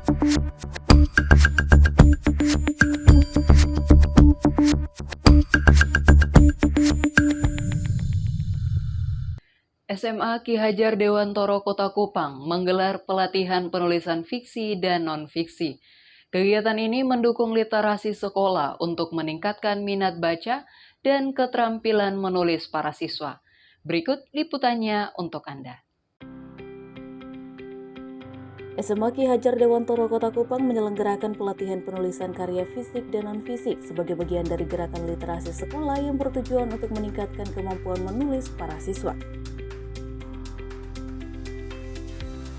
SMA Ki Hajar Dewantoro Kota Kupang menggelar pelatihan penulisan fiksi dan non-fiksi. Kegiatan ini mendukung literasi sekolah untuk meningkatkan minat baca dan keterampilan menulis para siswa. Berikut liputannya untuk Anda. SMA Ki Hajar Dewantoro Kota Kupang menyelenggarakan pelatihan penulisan karya fisik dan non-fisik sebagai bagian dari gerakan literasi sekolah yang bertujuan untuk meningkatkan kemampuan menulis para siswa.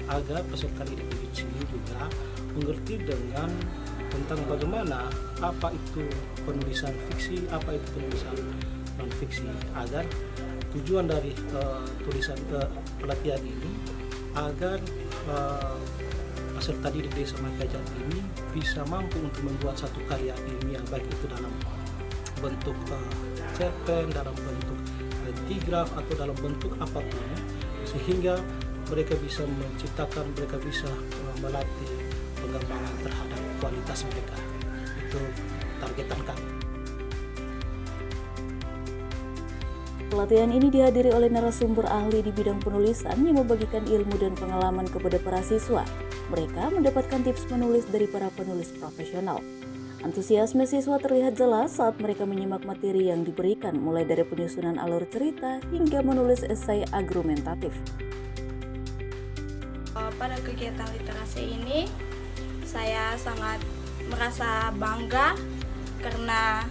Agar peserta didik di sini juga mengerti tentang bagaimana apa itu penulisan fiksi, apa itu penulisan non fiksi, agar tujuan dari tulisan pelatihan ini agar peserta didik di SMA Ki Hajar ini bisa mampu untuk membuat satu karya ilmiah, baik itu dalam bentuk cerpen, dalam bentuk tigraf atau dalam bentuk apapun, sehingga mereka bisa menciptakan, mereka bisa melatih pengembangan terhadap kualitas mereka. Itu targetan kami. Pelatihan ini dihadiri oleh narasumber ahli di bidang penulisan yang membagikan ilmu dan pengalaman kepada para siswa. Mereka mendapatkan tips menulis dari para penulis profesional. Antusiasme siswa terlihat jelas saat mereka menyimak materi yang diberikan, mulai dari penyusunan alur cerita hingga menulis esai argumentatif. Pada kegiatan literasi ini, saya sangat merasa bangga karena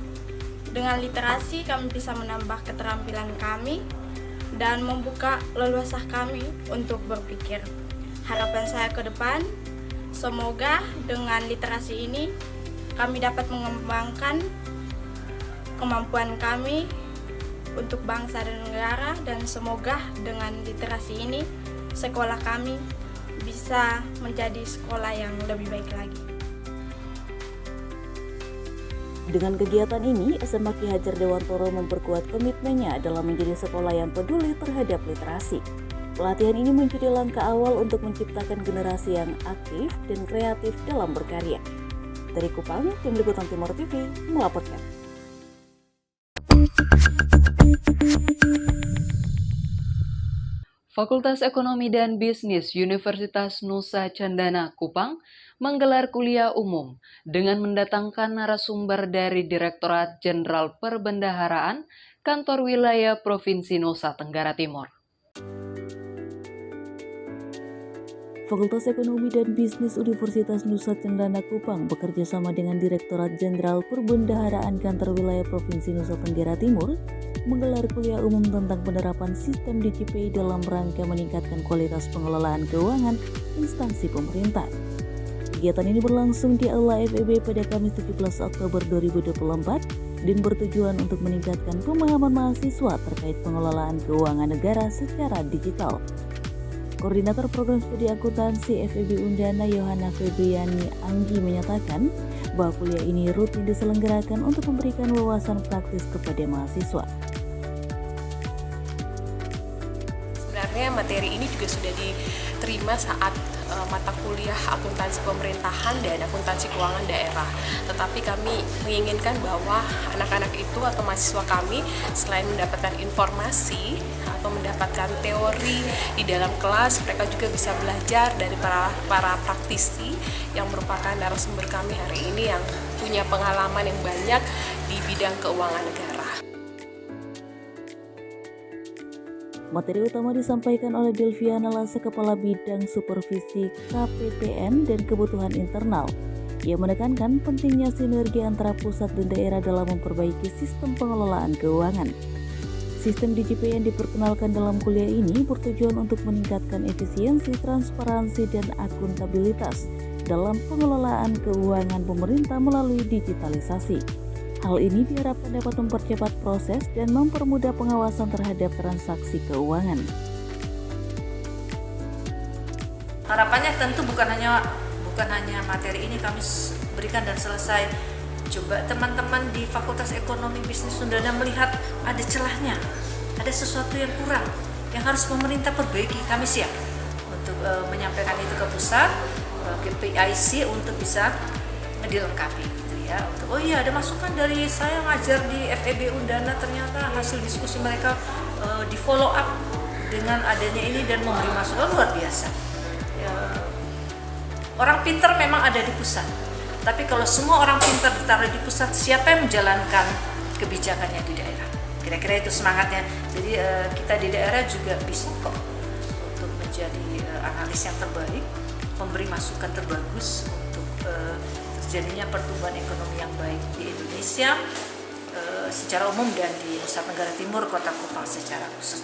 dengan literasi kami bisa menambah keterampilan kami dan membuka leluasa kami untuk berpikir. Harapan saya ke depan, semoga dengan literasi ini kami dapat mengembangkan kemampuan kami untuk bangsa dan negara, dan semoga dengan literasi ini sekolah kami bisa menjadi sekolah yang lebih baik lagi. Dengan kegiatan ini, SMA Ki Hajar Dewantoro memperkuat komitmennya dalam menjadi sekolah yang peduli terhadap literasi. Pelatihan ini menjadi langkah awal untuk menciptakan generasi yang aktif dan kreatif dalam berkarya. Dari Kupang, Tim Liputan Timur TV melaporkan. Fakultas Ekonomi dan Bisnis Universitas Nusa Cendana Kupang menggelar kuliah umum dengan mendatangkan narasumber dari Direktorat Jenderal Perbendaharaan Kantor Wilayah Provinsi Nusa Tenggara Timur. Fakultas Ekonomi dan Bisnis Universitas Nusa Cendana Kupang bekerja sama dengan Direktorat Jenderal Perbendaharaan Kantor Wilayah Provinsi Nusa Tenggara Timur menggelar kuliah umum tentang penerapan sistem DJP dalam rangka meningkatkan kualitas pengelolaan keuangan instansi pemerintah. Kegiatan ini berlangsung di Aula FEB pada Kamis 17 Oktober 2024 dan bertujuan untuk meningkatkan pemahaman mahasiswa terkait pengelolaan keuangan negara secara digital. Koordinator Program Studi Akuntansi FEB Undana Yohana Febriani Anggi menyatakan bahwa kuliah ini rutin diselenggarakan untuk memberikan wawasan praktis kepada mahasiswa. Sebenarnya materi ini juga sudah diterima saat mata kuliah akuntansi pemerintahan dan akuntansi keuangan daerah. Tetapi kami menginginkan bahwa anak-anak itu atau mahasiswa kami selain mendapatkan informasi atau mendapatkan teori di dalam kelas, mereka juga bisa belajar dari para praktisi yang merupakan narasumber kami hari ini yang punya pengalaman yang banyak di bidang keuangan negara. Materi utama disampaikan oleh Delviana Lase, Kepala Bidang Supervisi KPPN dan Kebutuhan Internal. Ia menekankan pentingnya sinergi antara pusat dan daerah dalam memperbaiki sistem pengelolaan keuangan. Sistem DJP yang diperkenalkan dalam kuliah ini bertujuan untuk meningkatkan efisiensi, transparansi, dan akuntabilitas dalam pengelolaan keuangan pemerintah melalui digitalisasi. Hal ini diharapkan dapat mempercepat proses dan mempermudah pengawasan terhadap transaksi keuangan. Harapannya tentu bukan hanya materi ini kami berikan dan selesai. Coba teman-teman di Fakultas Ekonomi Bisnis Undana melihat ada celahnya, ada sesuatu yang kurang, yang harus pemerintah perbaiki. Kami siap untuk menyampaikan itu ke pusat. KPIC untuk bisa dilengkapi gitu ya. Oh iya, ada masukan dari saya ngajar di FEB Undana, ternyata hasil diskusi mereka di follow up dengan adanya ini dan memberi masukan luar biasa. Ya, orang pintar memang ada di pusat, tapi kalau semua orang pintar ditaruh di pusat, siapa yang menjalankan kebijakannya di daerah? Kira-kira itu semangatnya. Jadi kita di daerah juga bisa kok untuk menjadi analis yang terbaik, memberi masukan terbagus untuk terjadinya pertumbuhan ekonomi yang baik di Indonesia secara umum dan di Nusa Tenggara Timur, Kota Kupang secara khusus.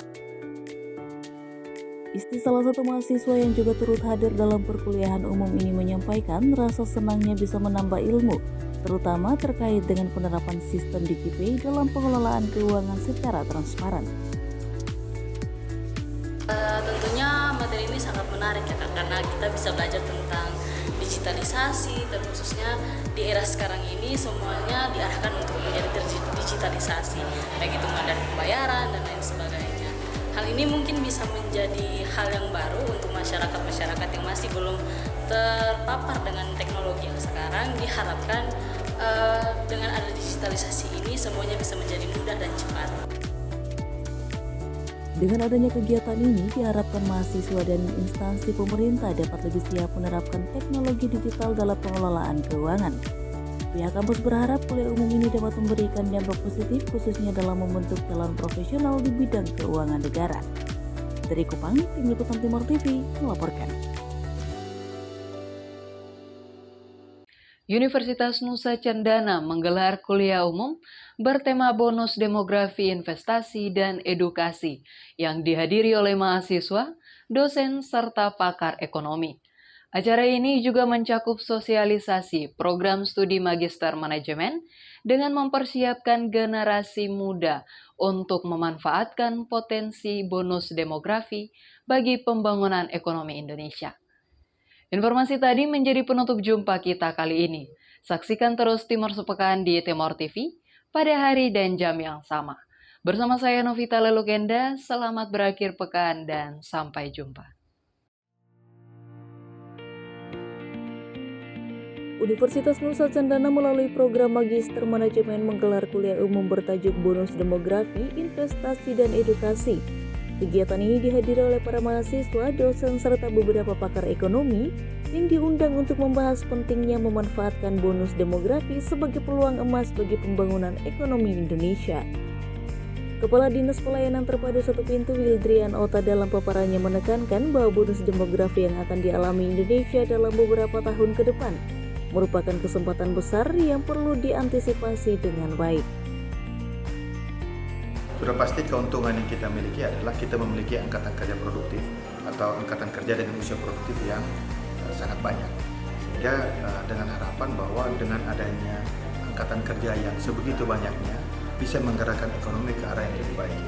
Isti, salah satu mahasiswa yang juga turut hadir dalam perkuliahan umum ini, menyampaikan rasa senangnya bisa menambah ilmu, terutama terkait dengan penerapan sistem DKP dalam pengelolaan keuangan secara transparan. Tentunya materi ini sangat menarik ya Kak, karena kita bisa belajar tentang digitalisasi, dan khususnya di era sekarang ini semuanya diarahkan untuk menjadi digitalisasi, baik itu mulai dari pembayaran dan lain sebagainya. Hal ini mungkin bisa menjadi hal yang baru untuk masyarakat-masyarakat yang masih belum terpapar dengan teknologi yang sekarang. Diharapkan dengan ada digitalisasi ini semuanya bisa menjadi mudah dan cepat. Dengan adanya kegiatan ini, diharapkan mahasiswa dan instansi pemerintah dapat lebih siap menerapkan teknologi digital dalam pengelolaan keuangan. Pihak kampus berharap kuliah umum ini dapat memberikan dampak positif, khususnya dalam membentuk calon profesional di bidang keuangan negara. Dari Kupang, Tim Liputan Timur TV melaporkan. Universitas Nusa Cendana menggelar kuliah umum bertema bonus demografi, investasi, dan edukasi yang dihadiri oleh mahasiswa, dosen, serta pakar ekonomi. Acara ini juga mencakup sosialisasi program studi Magister Manajemen dengan mempersiapkan generasi muda untuk memanfaatkan potensi bonus demografi bagi pembangunan ekonomi Indonesia. Informasi tadi menjadi penutup jumpa kita kali ini. Saksikan terus Timur Sepekan di Timur TV pada hari dan jam yang sama. Bersama saya Novita Lelukenda, selamat berakhir pekan dan sampai jumpa. Universitas Nusa Cendana melalui program Magister Manajemen menggelar kuliah umum bertajuk Bonus Demografi, Investasi, dan Edukasi. Kegiatan ini dihadiri oleh para mahasiswa, dosen, serta beberapa pakar ekonomi yang diundang untuk membahas pentingnya memanfaatkan bonus demografi sebagai peluang emas bagi pembangunan ekonomi Indonesia. Kepala Dinas Pelayanan Terpadu Satu Pintu Wildrian Ota dalam paparannya menekankan bahwa bonus demografi yang akan dialami Indonesia dalam beberapa tahun ke depan merupakan kesempatan besar yang perlu diantisipasi dengan baik. Sudah pasti keuntungan yang kita miliki adalah kita memiliki angkatan kerja produktif atau angkatan kerja dengan usia produktif yang sangat banyak. Sehingga dengan harapan bahwa dengan adanya angkatan kerja yang sebegitu banyaknya bisa menggerakkan ekonomi ke arah yang lebih baik.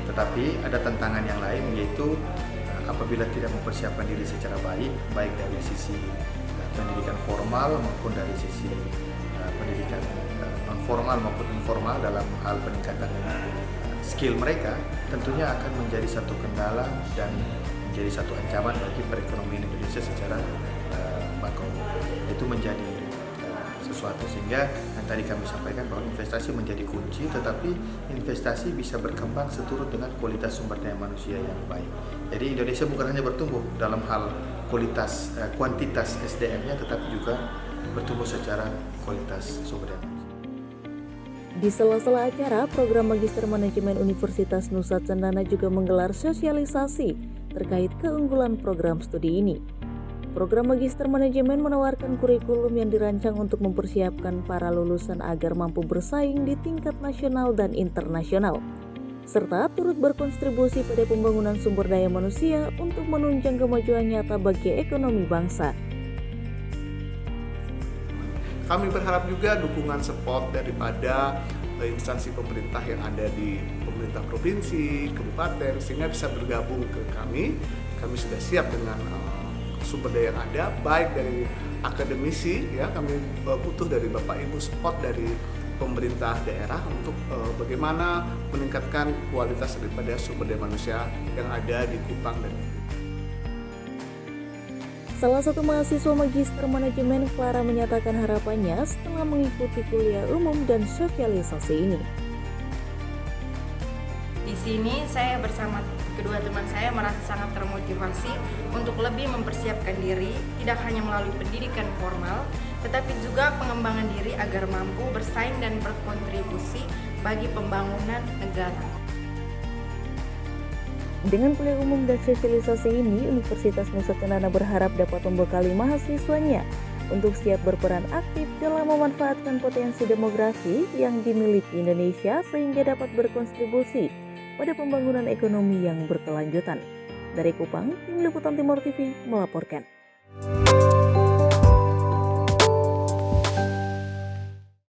Tetapi ada tantangan yang lain, yaitu apabila tidak mempersiapkan diri secara baik, baik dari sisi pendidikan formal maupun dari sisi pendidikan non formal maupun informal dalam hal peningkatan skill mereka, tentunya akan menjadi satu kendala dan menjadi satu ancaman bagi perekonomian Indonesia secara makro. Itu menjadi sesuatu, sehingga yang tadi kami sampaikan bahwa investasi menjadi kunci, tetapi investasi bisa berkembang seturut dengan kualitas sumber daya manusia yang baik. Jadi Indonesia bukan hanya bertumbuh dalam hal kuantitas SDM-nya, tetapi juga bertumbuh secara kualitas sumber daya manusia. Di sela-sela acara, program Magister Manajemen Universitas Nusa Cendana juga menggelar sosialisasi terkait keunggulan program studi ini. Program Magister Manajemen menawarkan kurikulum yang dirancang untuk mempersiapkan para lulusan agar mampu bersaing di tingkat nasional dan internasional, serta turut berkontribusi pada pembangunan sumber daya manusia untuk menunjang kemajuan nyata bagi ekonomi bangsa. Kami berharap juga dukungan support daripada instansi pemerintah yang ada di pemerintah provinsi, kabupaten, sehingga bisa bergabung ke kami. Kami sudah siap dengan sumber daya yang ada, baik dari akademisi, ya kami butuh dari Bapak Ibu support dari pemerintah daerah untuk bagaimana meningkatkan kualitas daripada sumber daya manusia yang ada di Kupang dan Salah satu mahasiswa Magister Manajemen, Clara, menyatakan harapannya setelah mengikuti kuliah umum dan sosialisasi ini. Di sini saya bersama kedua teman saya merasa sangat termotivasi untuk lebih mempersiapkan diri, tidak hanya melalui pendidikan formal, tetapi juga pengembangan diri agar mampu bersaing dan berkontribusi bagi pembangunan negara. Dengan kuliah umum dan sosialisasi ini, Universitas Nusa Cendana berharap dapat membekali mahasiswanya untuk siap berperan aktif dalam memanfaatkan potensi demografi yang dimiliki Indonesia sehingga dapat berkontribusi pada pembangunan ekonomi yang berkelanjutan. Dari Kupang, Tim Liputan Timur TV melaporkan.